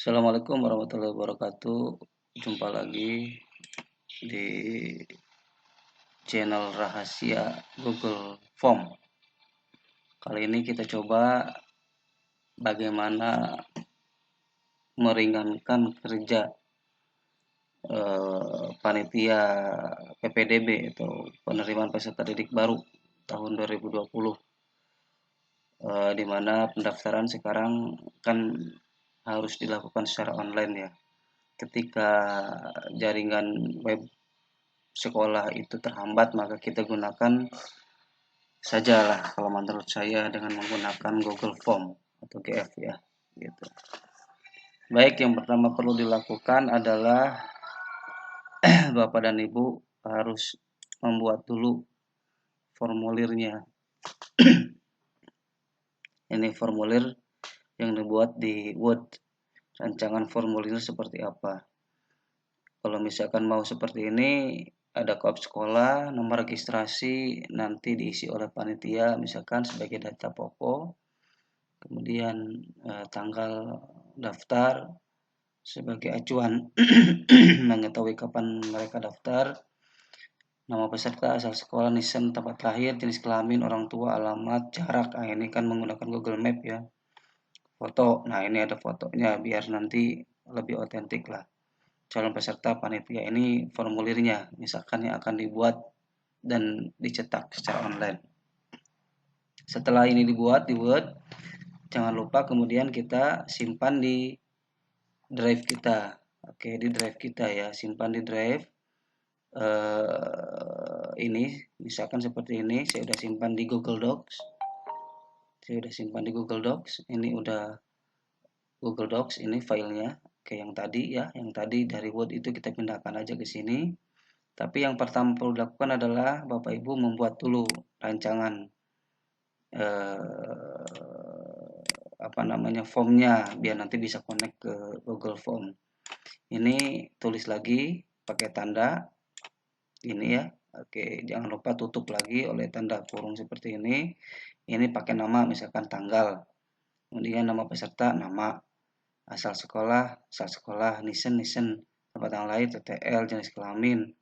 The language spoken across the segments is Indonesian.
Assalamualaikum warahmatullahi wabarakatuh. Jumpa lagi di channel rahasia Google Form. Kali ini kita coba bagaimana meringankan kerja panitia PPDB atau penerimaan peserta didik baru tahun 2020, di mana pendaftaran sekarang kan harus dilakukan secara online ya. Ketika jaringan web sekolah itu terhambat, maka kita gunakan sajalah kalau menurut saya dengan menggunakan Google Form atau GF ya, gitu. Baik, yang pertama perlu dilakukan adalah Bapak dan Ibu harus membuat dulu formulirnya. Ini formulir yang dibuat di Word. Rancangan formulir seperti apa? Kalau misalkan mau seperti ini, ada kop sekolah, nomor registrasi nanti diisi oleh panitia misalkan sebagai data pokok, kemudian tanggal daftar sebagai acuan mengetahui kapan mereka daftar, nama peserta, asal sekolah, nisan, tempat lahir, jenis kelamin, orang tua, alamat, jarak. Nah, ini kan menggunakan Google Map ya. Foto, nah ini ada fotonya biar nanti lebih otentik lah. Calon peserta panitia ini formulirnya, misalkan yang akan dibuat dan dicetak secara online. Setelah ini dibuat di Word, jangan lupa kemudian kita simpan di drive kita. Oke, di drive kita ya, simpan di drive. Ini misalkan seperti ini, saya udah simpan di Google Docs. Ini udah Google Docs, ini filenya. Oke, yang tadi ya, yang tadi dari Word itu kita pindahkan aja ke sini. Tapi yang pertama perlu dilakukan adalah Bapak Ibu membuat dulu rancangan formnya biar nanti bisa connect ke Google Form. Ini tulis lagi pakai tanda ini ya. Oke, jangan lupa tutup lagi oleh tanda kurung seperti ini. Ini pakai nama misalkan tanggal. Kemudian nama peserta, nama, asal sekolah, nisan, tempat tanggal lahir, TTL, jenis kelamin,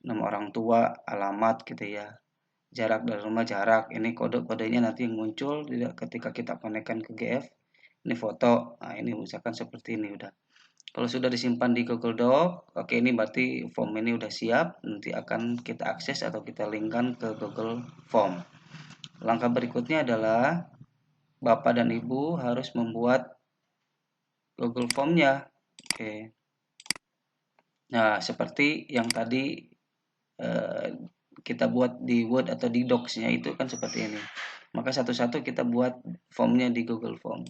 nama orang tua, alamat gitu ya. Jarak dari rumah, jarak. Ini kode-kodenya nanti yang muncul ketika kita konekkan ke GF. Ini foto. Nah, ini misalkan seperti ini udah. Kalau sudah disimpan di Google Doc, oke, ini berarti form ini udah siap. Nanti akan kita akses atau kita linkkan ke Google Form. Langkah berikutnya adalah Bapak dan Ibu harus membuat Google Form-nya. Oke. Nah, seperti yang tadi kita buat di Word atau di Docs-nya itu kan seperti ini. Maka satu-satu kita buat formnya di Google Form.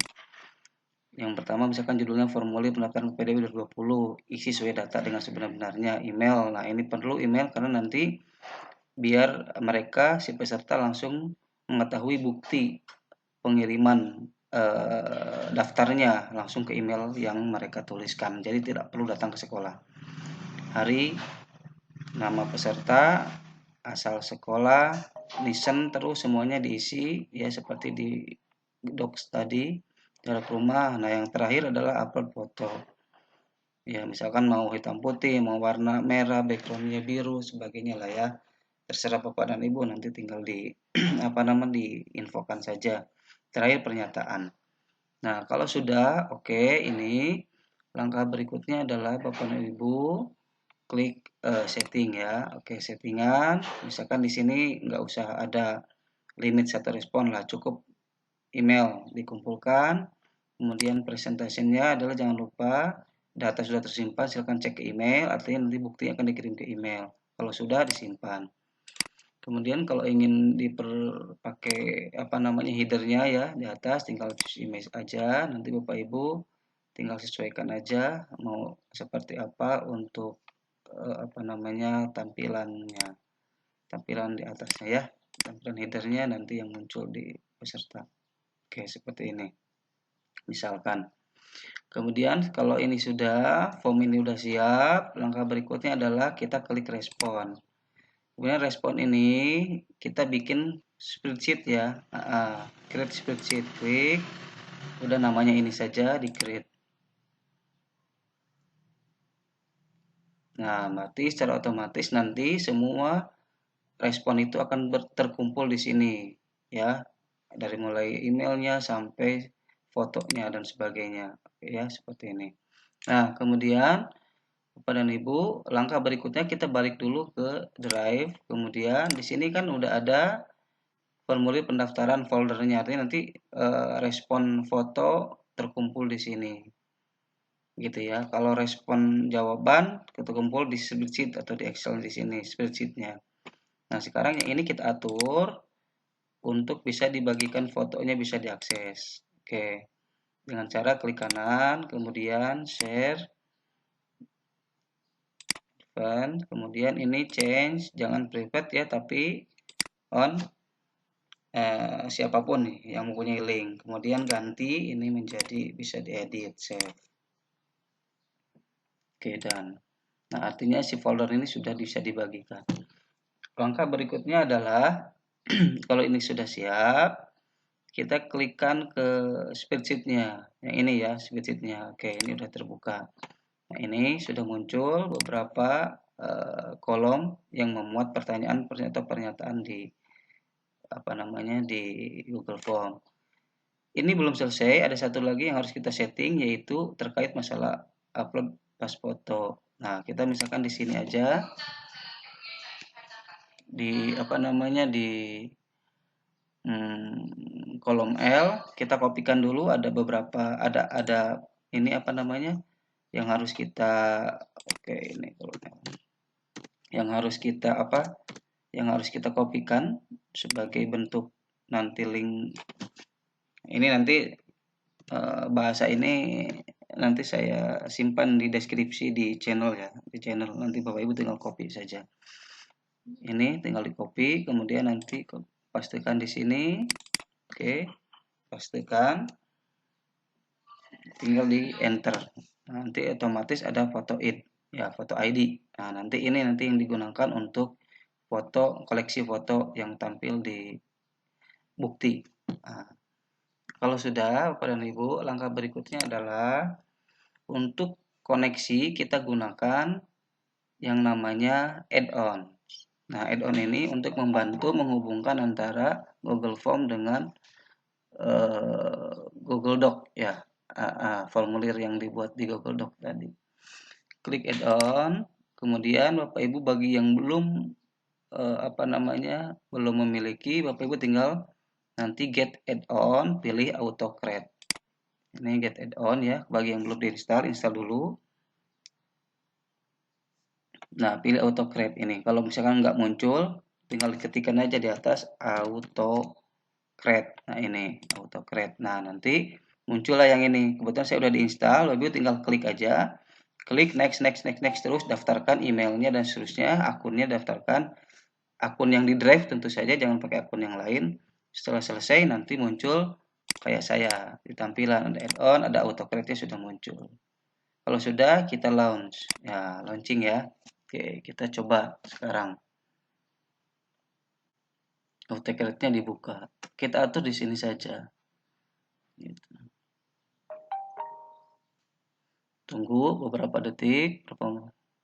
Yang pertama misalkan judulnya formulir pendaftaran PPDB 2020, isi sesuai data dengan sebenar-benarnya, email. Nah, ini perlu email karena nanti biar mereka si peserta langsung mengetahui bukti pengiriman daftarnya langsung ke email yang mereka tuliskan. Jadi tidak perlu datang ke sekolah. Hari, nama peserta, asal sekolah, nisan, terus semuanya diisi ya seperti di docs tadi, jarak rumah. Nah, yang terakhir adalah upload foto. Ya, misalkan mau hitam putih, mau warna merah, backgroundnya biru, sebagainya lah ya. Terserah Bapak dan Ibu, nanti tinggal di diinfokan saja. Terakhir pernyataan. Nah, kalau sudah oke, ini langkah berikutnya adalah Bapak dan Ibu klik setting ya. Oke, settingan. Misalkan di sini nggak usah ada limit satu respon lah, cukup email dikumpulkan. Kemudian presentasinya adalah jangan lupa data sudah tersimpan, silakan cek ke email, artinya nanti bukti akan dikirim ke email. Kalau sudah disimpan. Kemudian kalau ingin dipakai headernya ya di atas, tinggal choose image aja. Nanti Bapak Ibu tinggal sesuaikan aja mau seperti apa untuk tampilannya, tampilan di atasnya ya, tampilan headernya nanti yang muncul di peserta. Oke, seperti ini misalkan. Kemudian kalau ini sudah, form ini sudah siap, langkah berikutnya adalah kita klik respon. Kemudian respon ini kita bikin spreadsheet ya. Create spreadsheet, klik. Udah namanya ini saja di create. Nah, berarti secara otomatis nanti semua respon itu akan terkumpul di sini, ya. Dari mulai emailnya sampai fotonya dan sebagainya, ya seperti ini. Nah, kemudian Bapak dan Ibu, langkah berikutnya kita balik dulu ke Drive. Kemudian di sini kan udah ada formulir pendaftaran foldernya. Artinya nanti respon foto terkumpul di sini. Gitu ya. Kalau respon jawaban terkumpul di spreadsheet atau di Excel di sini spreadsheetnya. Nah, sekarang yang ini kita atur untuk bisa dibagikan fotonya bisa diakses. Oke. Dengan cara klik kanan, kemudian share, kemudian ini change, jangan private ya, tapi on siapapun nih yang mempunyai link. Kemudian ganti ini menjadi bisa diedit, save. Oke, dan nah artinya si folder ini sudah bisa dibagikan. Langkah berikutnya adalah kalau ini sudah siap, kita klikkan ke spreadsheet-nya. Yang ini ya, spreadsheet-nya. Oke, ini sudah terbuka. Nah, ini sudah muncul beberapa kolom yang memuat pertanyaan atau pernyataan di di Google Form. Ini belum selesai, ada satu lagi yang harus kita setting yaitu terkait masalah upload pas foto. Nah, kita misalkan di sini aja di kolom L kita kopikan dulu, ada beberapa ada ini yang harus kita oke ini kolom L yang harus kita yang harus kita kopikan sebagai bentuk nanti link ini nanti bahasa ini nanti saya simpan di deskripsi di channel ya, di channel nanti Bapak Ibu tinggal copy saja. Ini tinggal di copy, kemudian nanti pastikan di sini. Oke, pastikan, tinggal di enter. Nanti otomatis ada foto id, ya foto ID. Nah, nanti ini yang digunakan untuk foto koleksi foto yang tampil di bukti. Nah, kalau sudah Bapak dan Ibu, langkah berikutnya adalah untuk koneksi kita gunakan yang namanya add-on. Nah, add-on ini untuk membantu menghubungkan antara Google Form dengan Google Doc ya, formulir yang dibuat di Google Doc tadi. Klik add-on, kemudian Bapak Ibu bagi yang belum belum memiliki, Bapak Ibu tinggal nanti get add-on, pilih auto create. Ini get add-on ya, bagi yang belum diinstal, install dulu. Nah, pilih auto create ini. Kalau misalkan nggak muncul, tinggal diketikkan aja di atas auto create. Nah, ini auto create. Nah, nanti muncullah yang ini. Kebetulan saya udah diinstal, Bapak tinggal klik aja. Klik next, next, next, next terus, daftarkan emailnya dan seterusnya, akunnya daftarkan. Akun yang di drive tentu saja, jangan pakai akun yang lain. Setelah selesai nanti muncul kayak saya di tampilan ada add-on, ada auto create-nya sudah muncul. Kalau sudah kita launch. Ya, launching ya. Oke, kita coba sekarang. Autocad-nya dibuka. Kita atur di sini saja. Gitu. Tunggu beberapa detik.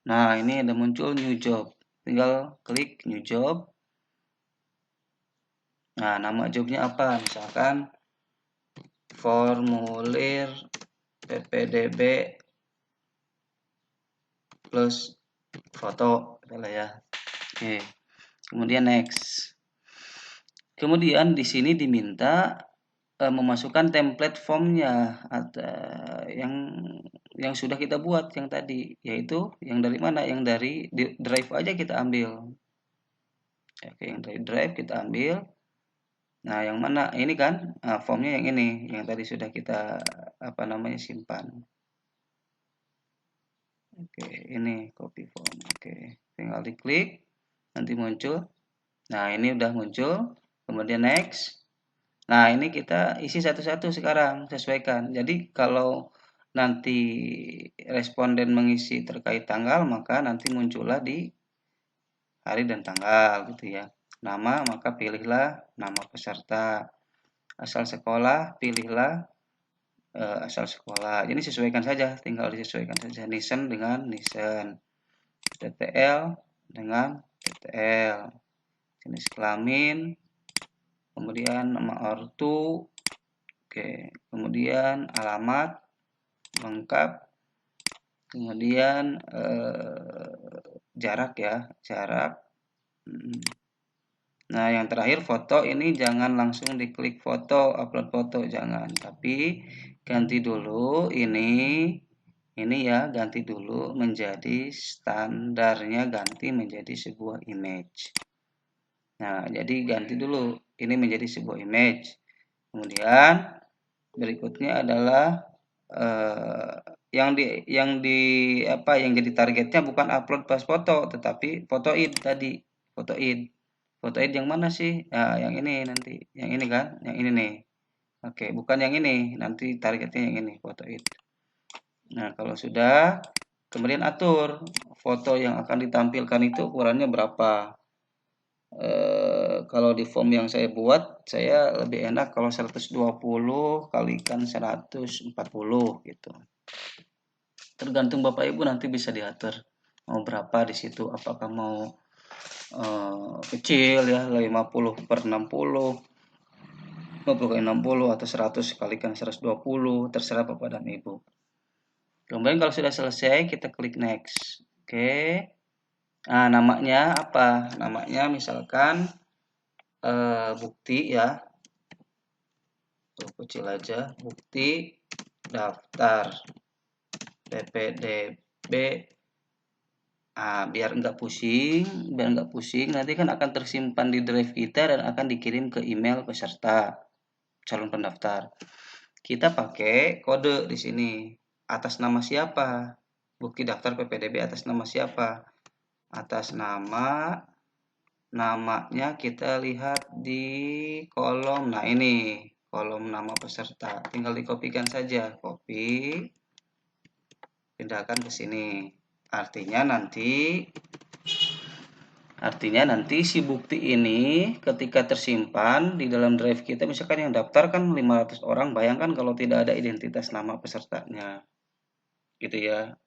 Nah, ini ada muncul new job. Tinggal klik new job. Nah, nama jobnya apa? Misalkan formulir PPDB plus foto, adalah ya. Oke. Kemudian next. Kemudian di sini diminta memasukkan template formnya yang sudah kita buat yang tadi, yaitu yang dari mana? Yang dari drive aja kita ambil. Oke, yang dari drive kita ambil. Nah, yang mana? Ini kan formnya yang ini, yang tadi sudah kita simpan. Oke, ini copy form. Oke, tinggal diklik, nanti muncul. Nah, ini udah muncul. Kemudian next. Nah, ini kita isi satu-satu sekarang, sesuaikan. Jadi, kalau nanti responden mengisi terkait tanggal, maka nanti muncullah di hari dan tanggal, gitu ya. Nama, maka pilihlah nama peserta. Asal sekolah, pilihlah asal sekolah. Jadi sesuaikan saja, tinggal disesuaikan saja. Nisen dengan Nisen. TTL dengan TTL, jenis kelamin, kemudian nama ortu, oke, kemudian alamat lengkap, kemudian jarak ya, jarak. Nah, yang terakhir foto, ini jangan langsung diklik foto, upload foto, jangan. Tapi ganti dulu ini ya, ganti dulu menjadi standarnya, ganti menjadi sebuah image. Nah, jadi ganti dulu ini menjadi sebuah image. Kemudian berikutnya adalah yang jadi targetnya bukan upload pas foto, tetapi foto id tadi, foto id. Foto id yang mana sih? Nah, yang ini nanti, yang ini kan, yang ini nih. Oke, bukan yang ini, nanti targetnya yang ini, foto id. Nah, kalau sudah, kemudian atur foto yang akan ditampilkan itu ukurannya berapa. Kalau di form yang saya buat, saya lebih enak kalau 120 kalikan 140 gitu. Tergantung Bapak Ibu, nanti bisa diatur mau berapa di situ, apakah mau kecil ya 50/60, 50/60 atau 100 kalikan 120, terserah Bapak dan Ibu. Kemudian kalau sudah selesai, kita klik next. Oke. Nah, namanya apa? Namanya misalkan bukti ya. Kecil aja, bukti daftar PPDB. Biar nggak pusing, nanti kan akan tersimpan di drive kita dan akan dikirim ke email peserta calon pendaftar. Kita pakai kode di sini. Atas nama siapa? Bukti daftar PPDB atas nama siapa? Atas namanya kita lihat di kolom. Nah, ini kolom nama peserta. Tinggal dikopikan saja. Copy. Pindahkan ke sini. Artinya nanti si bukti ini ketika tersimpan di dalam drive kita, misalkan yang daftar kan 500 orang, bayangkan kalau tidak ada identitas nama pesertanya gitu ya,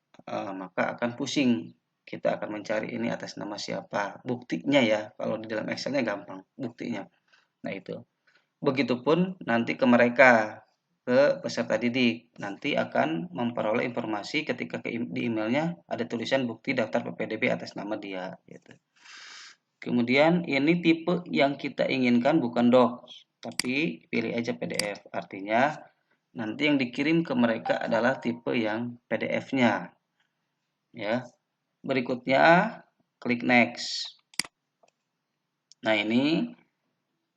maka akan pusing, kita akan mencari ini atas nama siapa, buktinya ya, kalau di dalam Excelnya gampang buktinya. Nah, itu begitupun nanti ke mereka, ke peserta didik, nanti akan memperoleh informasi ketika di emailnya ada tulisan bukti daftar PPDB atas nama dia gitu. Kemudian ini tipe yang kita inginkan bukan docs, tapi pilih aja PDF. Artinya nanti yang dikirim ke mereka adalah tipe yang PDF-nya. Ya. Berikutnya klik next. Nah, ini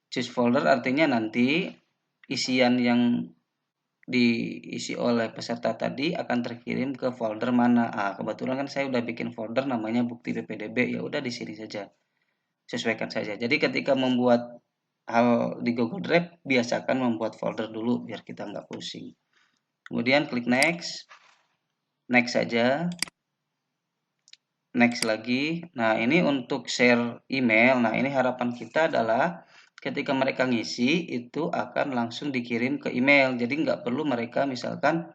choose folder artinya nanti isian yang diisi oleh peserta tadi akan terkirim ke folder mana. Kebetulan kan saya udah bikin folder namanya bukti PPDB, ya udah di sini saja. Sesuaikan saja. Jadi ketika membuat hal di Google Drive, biasakan membuat folder dulu biar kita nggak pusing. Kemudian klik next, next saja, next lagi. Nah, ini untuk share email. Nah, ini harapan kita adalah ketika mereka ngisi itu akan langsung dikirim ke email. Jadi nggak perlu mereka misalkan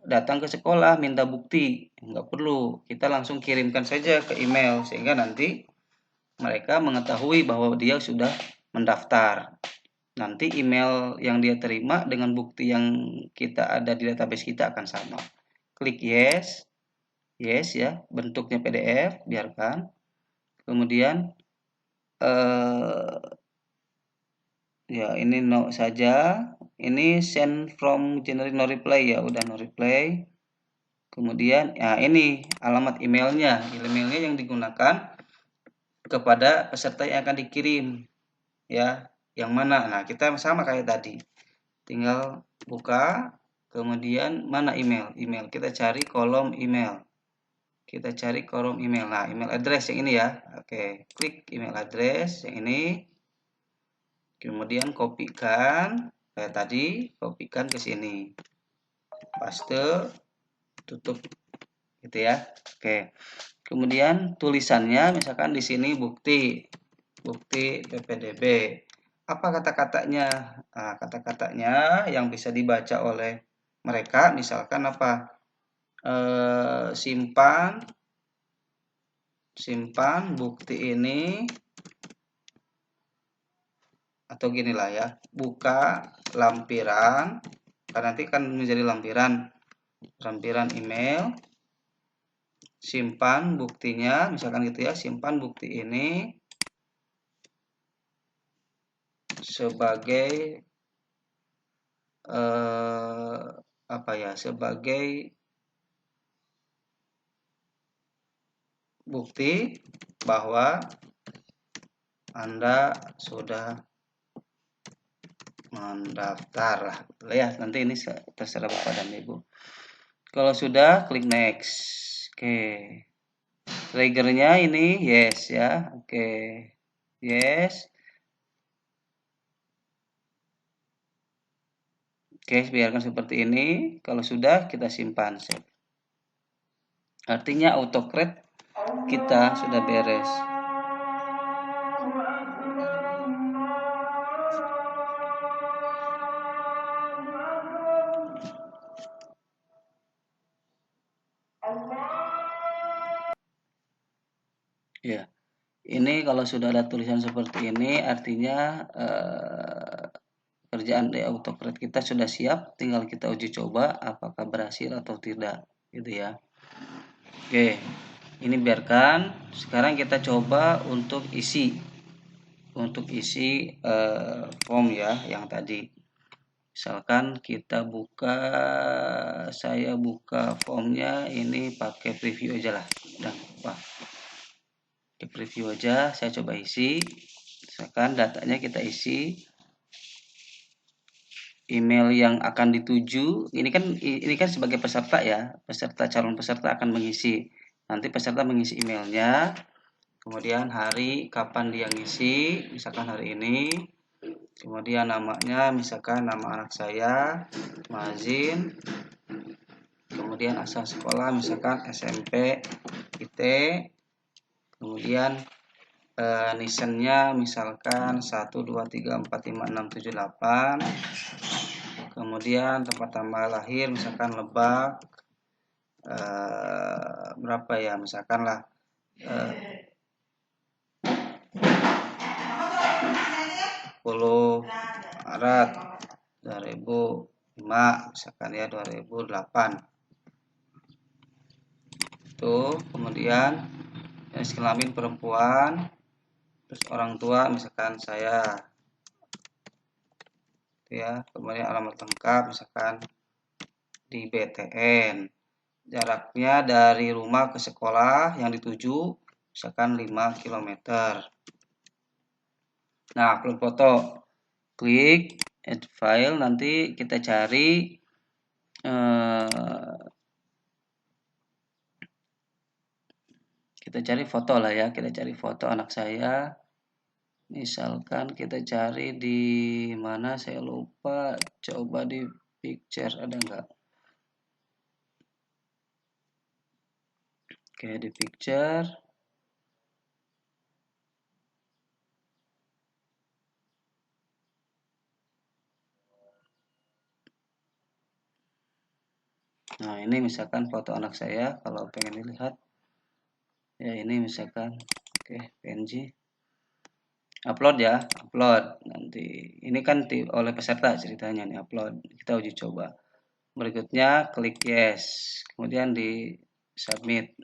datang ke sekolah minta bukti, nggak perlu. Kita langsung kirimkan saja ke email sehingga nanti mereka mengetahui bahwa dia sudah mendaftar. Nanti email yang dia terima dengan bukti yang kita ada di database kita akan sama. Klik yes ya, bentuknya PDF, biarkan. Kemudian ya ini no saja. Ini send from generate no reply ya, udah no reply. Kemudian ya ini alamat emailnya yang digunakan kepada peserta yang akan dikirim ya, yang mana. Nah, kita sama kayak tadi, tinggal buka, kemudian mana email, kita cari kolom email, nah email address yang ini ya. Oke, klik email address yang ini, kemudian kopikan kayak tadi, kopikan ke sini, paste, tutup gitu ya. Oke, kemudian tulisannya misalkan di sini bukti PPDB. Apa kata-katanya? Nah, kata-katanya yang bisa dibaca oleh mereka misalkan apa? Simpan simpan bukti ini, atau gini lah ya, buka lampiran, karena nanti kan menjadi lampiran email, simpan buktinya, misalkan gitu ya, simpan bukti ini sebagai apa ya, sebagai bukti bahwa Anda sudah mendaftar lah ya. Nanti ini terserah Bapak dan Ibu. Kalau sudah, klik next. Oke. Triggernya ini yes ya. Oke. Yes. Oke, biarkan seperti ini. Kalau sudah, kita simpan save. Artinya autocrate kita sudah beres. Ya, ini kalau sudah ada tulisan seperti ini, artinya kerjaan di autocrate kita sudah siap. Tinggal kita uji coba apakah berhasil atau tidak, gitu ya. Oke, ini biarkan. Sekarang kita coba untuk isi form ya, yang tadi. Misalkan kita buka, saya buka formnya ini pakai preview aja lah. Udah, Pak. Di preview aja, saya coba isi. Misalkan datanya kita isi, email yang akan dituju. Ini kan sebagai peserta ya, calon peserta akan mengisi. Nanti peserta mengisi emailnya, kemudian hari kapan dia ngisi, misalkan hari ini. Kemudian namanya, misalkan nama anak saya Mazin, kemudian asal sekolah misalkan SMP IT, kemudian nisennya misalkan 1234567 kemudian tempat tanggal lahir misalkan Lebak, berapa ya, misalkan lah 10 Maret 2005 misalkan ya, 2008 itu. Kemudian jenis kelamin perempuan, terus orang tua misalkan saya ya, kemudian alamat lengkap misalkan di BTN, jaraknya dari rumah ke sekolah yang dituju misalkan 5 km. Nah, upload foto, klik add file, nanti kita cari foto lah ya, kita cari foto anak saya. Misalkan kita cari di mana, saya lupa, coba di picture ada enggak? Oke, di picture. Nah, ini misalkan foto anak saya kalau pengen dilihat. Ya, ini misalkan oke, PNG. Upload ya, upload. Nanti ini kan oleh peserta ceritanya nih, upload. Kita uji coba. Berikutnya klik yes, kemudian di submit.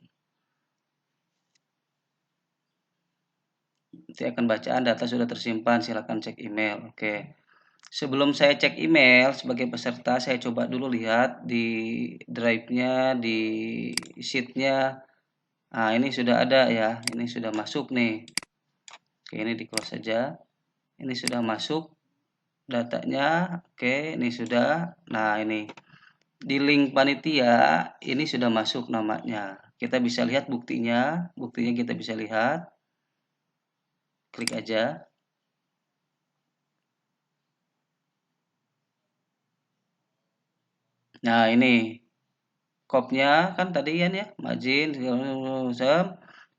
Nanti akan bacaan data sudah tersimpan, silakan cek email. Oke. Sebelum saya cek email sebagai peserta, saya coba dulu lihat di drive-nya, di sheet-nya. Nah, ini sudah ada ya, ini sudah masuk nih. Oke, ini di close saja. Ini sudah masuk datanya. Oke, ini sudah. Nah, ini di link panitia ini sudah masuk namanya. Kita bisa lihat buktinya kita bisa lihat. Klik aja. Nah, ini kopnya kan tadi ya, Majin,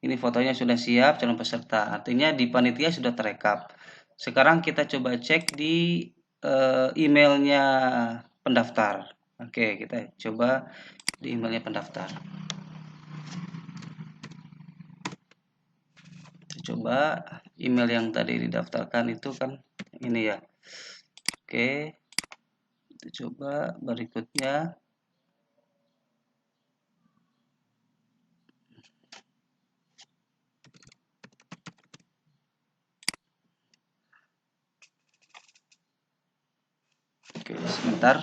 ini fotonya sudah siap calon peserta. Artinya di panitia sudah terekap. Sekarang kita coba cek di emailnya pendaftar. Oke, kita coba di emailnya pendaftar. coba email yang tadi didaftarkan itu kan ini ya. Oke, kita coba berikutnya. Oke, sebentar.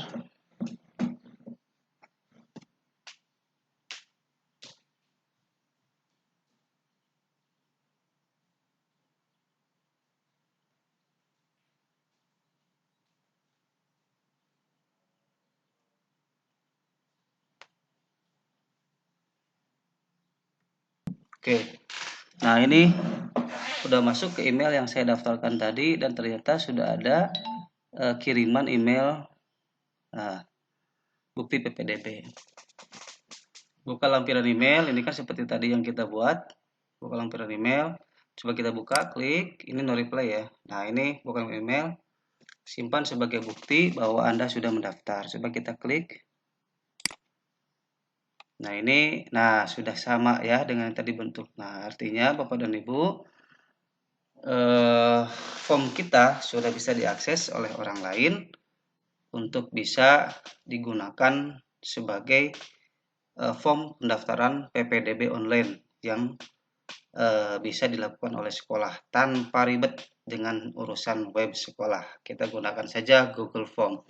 Oke, nah ini udah masuk ke email yang saya daftarkan tadi dan ternyata sudah ada kiriman email bukti PPDB. Buka lampiran email, ini kan seperti tadi yang kita buat. Buka lampiran email, coba kita buka, klik, ini no reply ya. Nah ini buka email, simpan sebagai bukti bahwa Anda sudah mendaftar. Coba kita klik. Nah ini, nah sudah sama ya dengan yang tadi bentuk. Nah artinya Bapak dan Ibu, form kita sudah bisa diakses oleh orang lain untuk bisa digunakan sebagai form pendaftaran PPDB online yang bisa dilakukan oleh sekolah tanpa ribet dengan urusan web sekolah. Kita gunakan saja Google Form.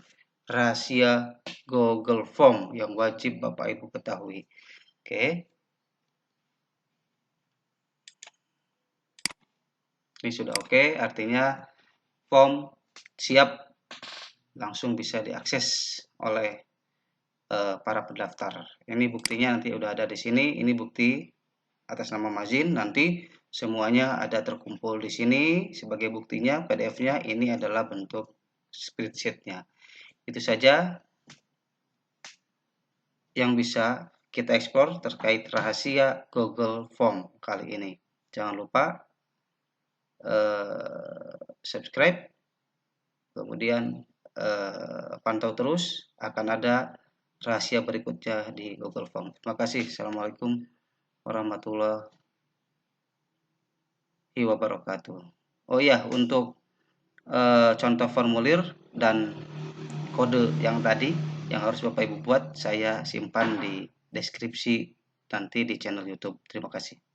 Rahasia Google Form yang wajib Bapak Ibu ketahui. Oke. Ini sudah oke, artinya form siap langsung bisa diakses oleh para pendaftar. Ini buktinya nanti udah ada di sini. Ini bukti atas nama Mazin. Nanti semuanya ada terkumpul di sini sebagai buktinya. PDF-nya ini adalah bentuk spreadsheet-nya. Itu saja yang bisa kita eksplor terkait rahasia Google Form kali ini. Jangan lupa subscribe, kemudian pantau terus, akan ada rahasia berikutnya di Google Form. Terima kasih. Assalamualaikum warahmatullahi wabarakatuh. Oh iya, untuk contoh formulir dan kode yang tadi yang harus Bapak Ibu buat, saya simpan di deskripsi nanti di channel YouTube. Terima kasih.